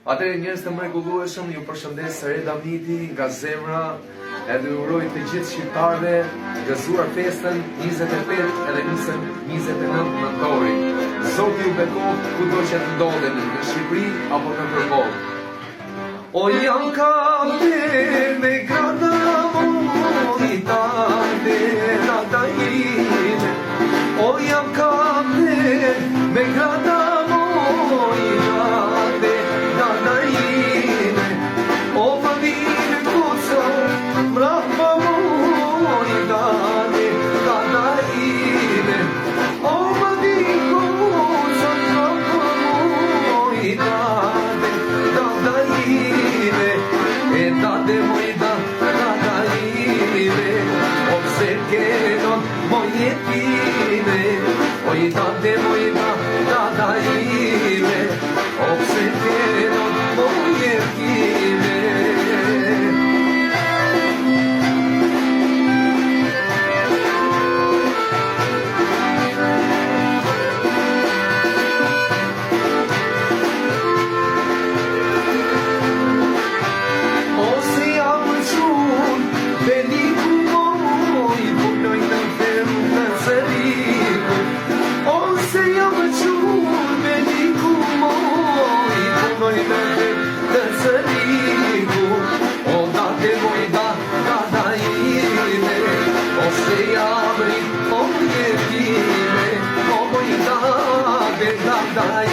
Atëherë njerëz të mrekullueshëm, ju përshëndes Reda Miti nga zemra, edhe uroj të gjithë shqiptarëve gëzuar festën 28 edhe 29 nëntori. Zoti ju bekoft kudo që të ndodheni, në Shqipëri apo në përballë. O jam kapten me grada monitane nata ime. O jam kapten me grada monitane nata ime. O familje kuca mrapa monitane nata ime. O familje kuca mrapa monitane nata ime. E date mojda nata ime. Observeno moje time. Oj date mojda nata ime. Observeno moje time. Dai